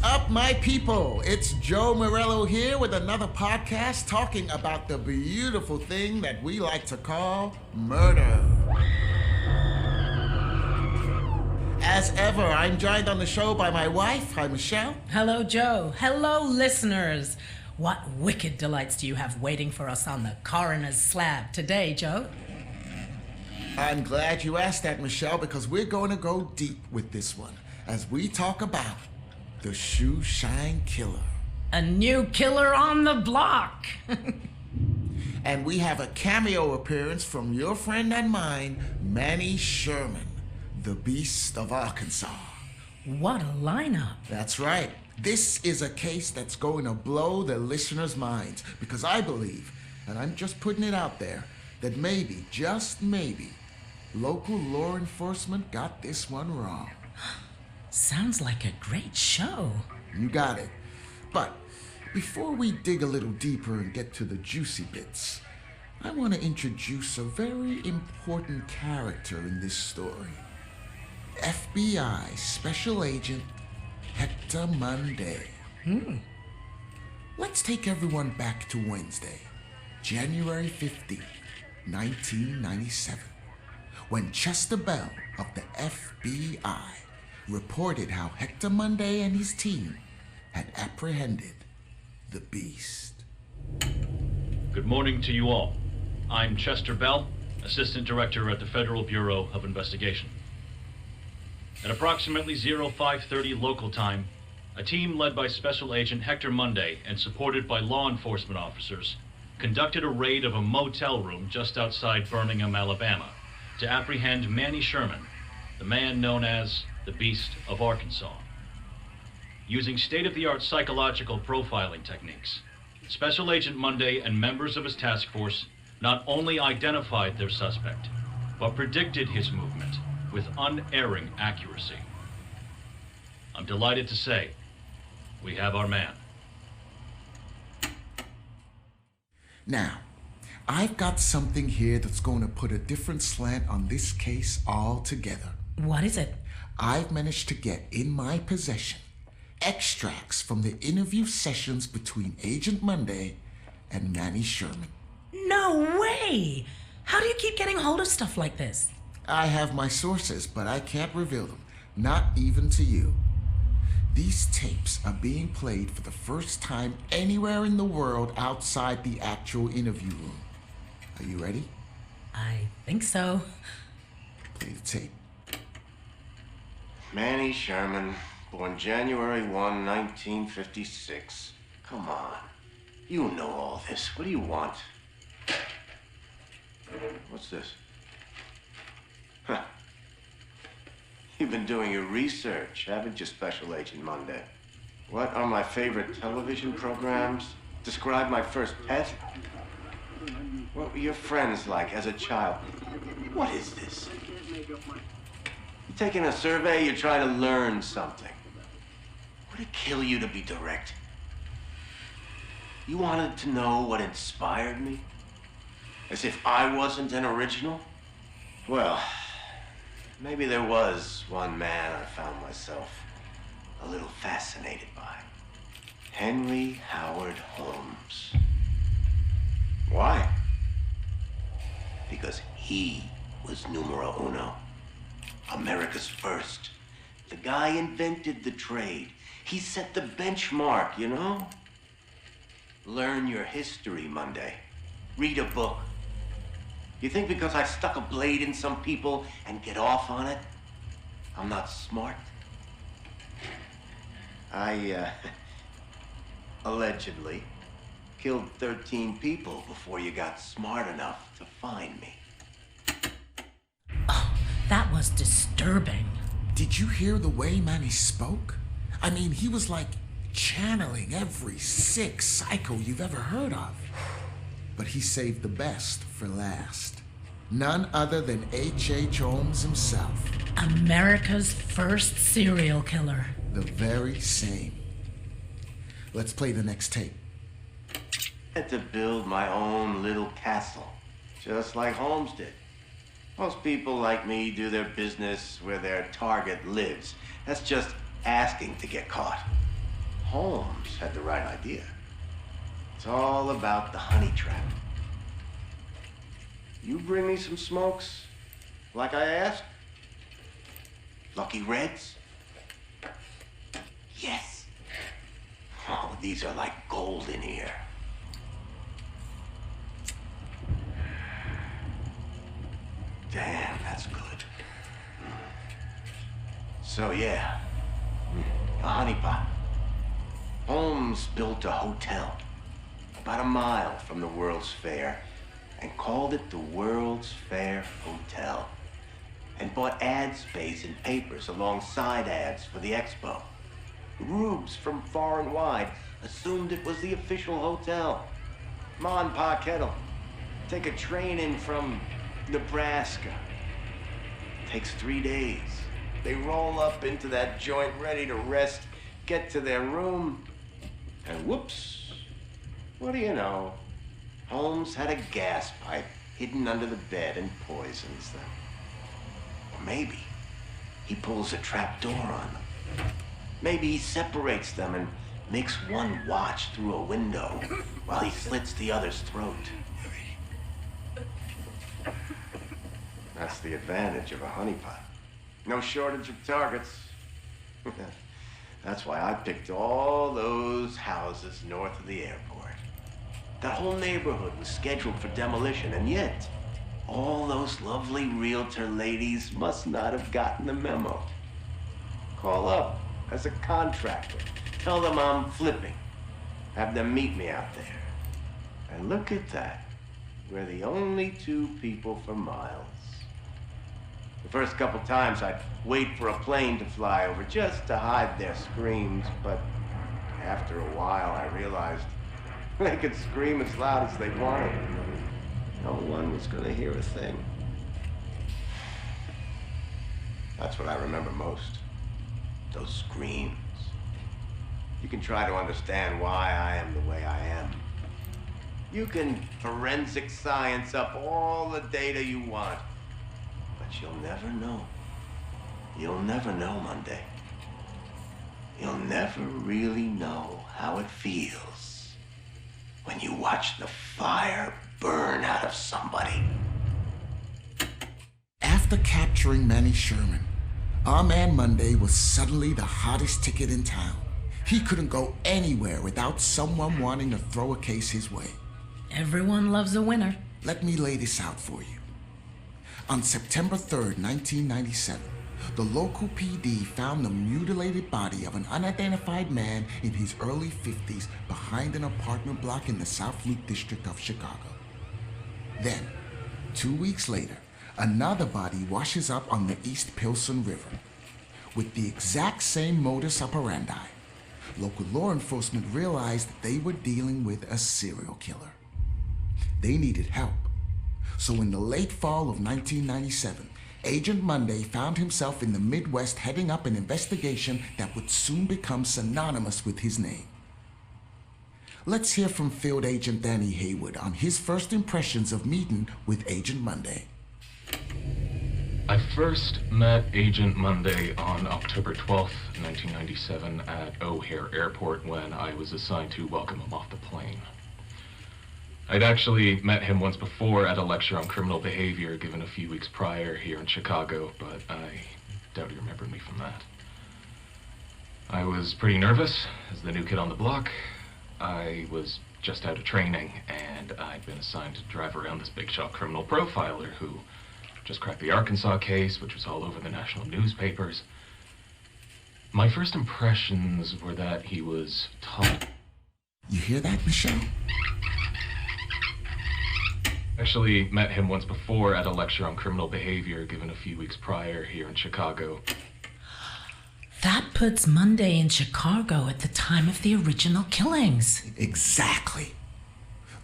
up, my people? It's Joe Morello here with another podcast talking about the beautiful thing that we like to call murder. As ever, I'm joined on the show by my wife. Hi, Michelle. Hello, Joe. Hello, listeners. What wicked delights do you have waiting for us on the coroner's slab today, Joe? I'm glad you asked that, Michelle, because we're going to go deep with this one as we talk about the shoe shine killer. A new killer on the block. And we have a cameo appearance from your friend and mine, Manny Sherman, the Beast of Arkansas. What a lineup. That's right. This is a case that's going to blow the listeners' minds because I believe, and I'm just putting it out there, that maybe, just maybe, local law enforcement got this one wrong. Sounds like a great show. You got it. But before we dig a little deeper and get to the juicy bits, I want to introduce a very important character in this story. FBI Special Agent Hector Monday. Let's take everyone back to Wednesday, January 15th, 1997, when Chester Bell of the FBI reported how Hector Monday and his team had apprehended the Beast. Good morning to you all. I'm Chester Bell, Assistant Director at the Federal Bureau of Investigation. At approximately 0530 local time, a team led by Special Agent Hector Monday and supported by law enforcement officers conducted a raid of a motel room just outside Birmingham, Alabama, to apprehend Manny Sherman, the man known as the Beast of Arkansas. Using state-of-the-art psychological profiling techniques, Special Agent Monday and members of his task force not only identified their suspect, but predicted his movement with unerring accuracy. I'm delighted to say, we have our man. Now, I've got something here that's going to put a different slant on this case altogether. What is it? I've managed to get in my possession extracts from the interview sessions between Agent Monday and Manny Sherman. No way! How do you keep getting hold of stuff like this? I have my sources, but I can't reveal them, not even to you. These tapes are being played for the first time anywhere in the world outside the actual interview room. Are you ready? I think so. Play the tape. Manny Sherman, born January 1, 1956. Come on. You know all this. What do you want? What's this? Huh. You've been doing your research, haven't you, Special Agent Monday? What are my favorite television programs? Describe my first pet? What were your friends like as a child? What is this? You're taking a survey, you're trying to learn something. Would it kill you to be direct? You wanted to know what inspired me? As if I wasn't an original? Well, maybe there was one man I found myself a little fascinated by. Henry Howard Holmes. Why? Because he was numero uno. America's first. The guy invented the trade. He set the benchmark, you know? Learn your history, Monday. Read a book. You think because I stuck a blade in some people and get off on it, I'm not smart? I, allegedly killed 13 people before you got smart enough to find me. Oh, that was disturbing. Did you hear the way Manny spoke? I mean, he was like channeling every sick psycho you've ever heard of. But he saved the best for last. None other than HH Holmes himself. America's first serial killer. The very same. Let's play the next tape. I had to build my own little castle, just like Holmes did. Most people like me do their business where their target lives. That's just asking to get caught. Holmes had the right idea. It's all about the honey trap. You bring me some smokes, like I asked? Lucky Reds? Yes. Oh, these are like gold in here. Damn, that's good. So yeah, a honeypot. Holmes built a hotel about a mile from the World's Fair and called it the World's Fair Hotel, and bought ad space in papers alongside ads for the expo. Rubes from far and wide assumed it was the official hotel. Ma and Pa Kettle take a train in from Nebraska. Takes 3 days. They roll up into that joint ready to rest, get to their room, and whoops, what do you know? Holmes had a gas pipe hidden under the bed and poisons them. Or maybe he pulls a trap door on them. Maybe he separates them and makes one watch through a window while he slits the other's throat. That's the advantage of a honeypot. No shortage of targets. That's why I picked all those houses north of the airport. That whole neighborhood was scheduled for demolition, and yet all those lovely realtor ladies must not have gotten the memo. Call up as a contractor. Tell them I'm flipping. Have them meet me out there. And look at that. We're the only 2 people for miles. The first couple times I'd wait for a plane to fly over just to hide their screams, but after a while I realized they could scream as loud as they wanted. No one was gonna hear a thing. That's what I remember most. Those screams. You can try to understand why I am the way I am. You can forensic science up all the data you want. But you'll never know. You'll never know, Monday. You'll never really know how it feels when you watch the fire burn out of somebody. After capturing Manny Sherman, our man Monday was suddenly the hottest ticket in town. He couldn't go anywhere without someone wanting to throw a case his way. Everyone loves a winner. Let me lay this out for you. On September 3rd, 1997, the local PD found the mutilated body of an unidentified man in his early 50s behind an apartment block in the South Loop district of Chicago. Then, 2 weeks later, another body washes up on the East Pilsen River. With the exact same modus operandi, local law enforcement realized that they were dealing with a serial killer. They needed help. So in the late fall of 1997, Agent Monday found himself in the Midwest heading up an investigation that would soon become synonymous with his name. Let's hear from Field Agent Danny Haywood on his first impressions of meeting with Agent Monday. I first met Agent Monday on October 12th, 1997 at O'Hare Airport when I was assigned to welcome him off the plane. I'd actually met him once before at a lecture on criminal behavior given a few weeks prior here in Chicago, but I doubt he remembered me from that. I was pretty nervous as the new kid on the block. I was just out of training, and I'd been assigned to drive around this big shot criminal profiler who just cracked the Arkansas case, which was all over the national newspapers. My first impressions were that he was tall. You hear that, Michelle? Actually met him once before at a lecture on criminal behavior given a few weeks prior here in Chicago. That puts Monday in Chicago at the time of the original killings. Exactly.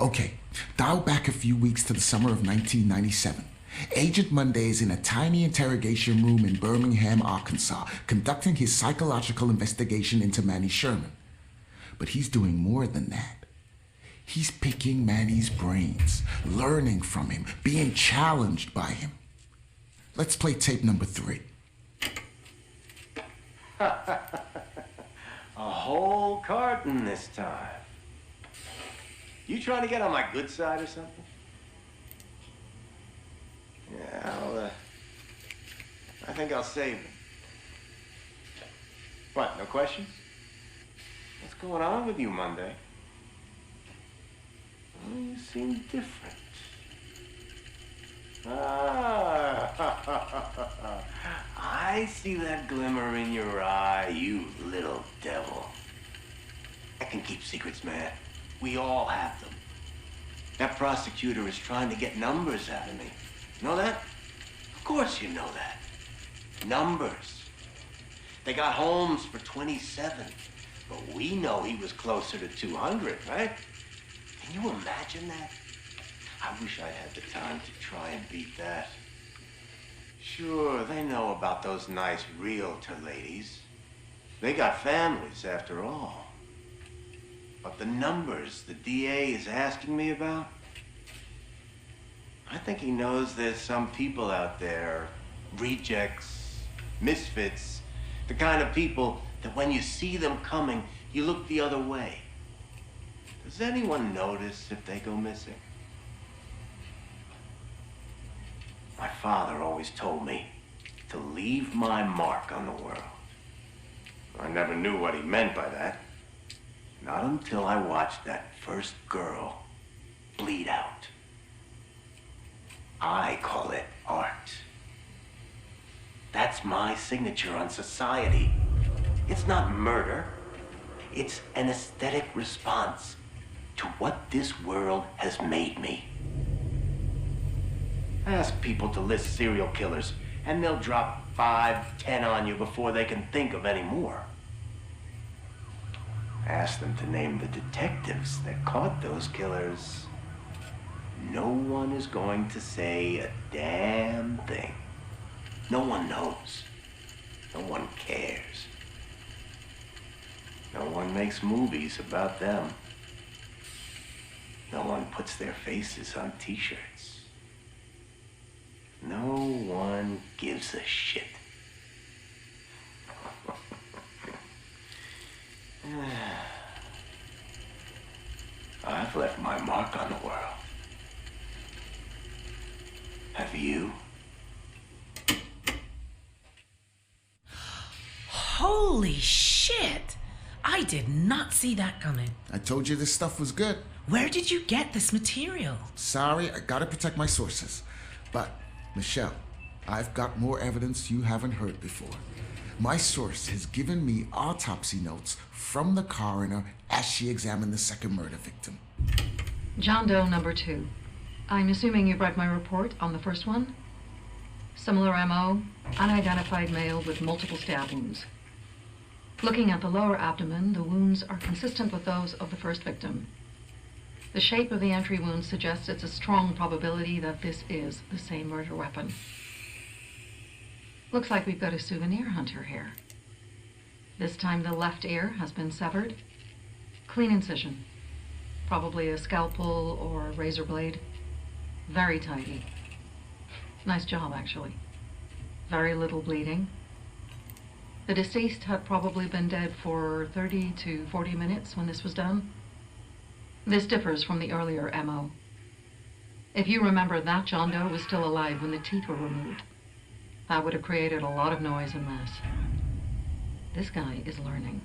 Okay, dial back a few weeks to the summer of 1997. Agent Monday is in a tiny interrogation room in Birmingham, Arkansas, conducting his psychological investigation into Manny Sherman. But he's doing more than that. He's picking Manny's brains, learning from him, being challenged by him. Let's play tape number 3. A whole carton this time. You trying to get on my good side or something? Yeah, I think I'll save it. What, no questions? What's going on with you, Monday? Oh, you seem different. Ah, I see that glimmer in your eye, you little devil. I can keep secrets, man. We all have them. That prosecutor is trying to get numbers out of me. Know that? Of course you know that. Numbers. They got Holmes for 27, but we know he was closer to 200, right? Can you imagine that? I wish I'd had the time to try and beat that. Sure, they know about those nice realtor ladies. They got families, after all. But the numbers the DA is asking me about, I think he knows there's some people out there, rejects, misfits, the kind of people that when you see them coming, you look the other way. Does anyone notice if they go missing? My father always told me to leave my mark on the world. I never knew what he meant by that. Not until I watched that first girl bleed out. I call it art. That's my signature on society. It's not murder. It's an aesthetic response to what this world has made me. Ask people to list serial killers, and they'll drop 5, 10 on you before they can think of any more. Ask them to name the detectives that caught those killers. No one is going to say a damn thing. No one knows. No one cares. No one makes movies about them. No one puts their faces on t-shirts. No one gives a shit. I've left my mark on the world. Have you? Holy shit! I did not see that coming. I told you this stuff was good. Where did you get this material? Sorry, I gotta protect my sources. But, Michelle, I've got more evidence you haven't heard before. My source has given me autopsy notes from the coroner as she examined the second murder victim. John Doe number 2. I'm assuming you've read my report on the first one? Similar MO, unidentified male with multiple stab wounds. Looking at the lower abdomen, the wounds are consistent with those of the first victim. The shape of the entry wound suggests it's a strong probability that this is the same murder weapon. Looks like we've got a souvenir hunter here. This time the left ear has been severed. Clean incision. Probably a scalpel or a razor blade. Very tidy. Nice job, actually. Very little bleeding. The deceased had probably been dead for 30 to 40 minutes when this was done. This differs from the earlier MO. If you remember, that John Doe was still alive when the teeth were removed. That would have created a lot of noise and mess. This guy is learning.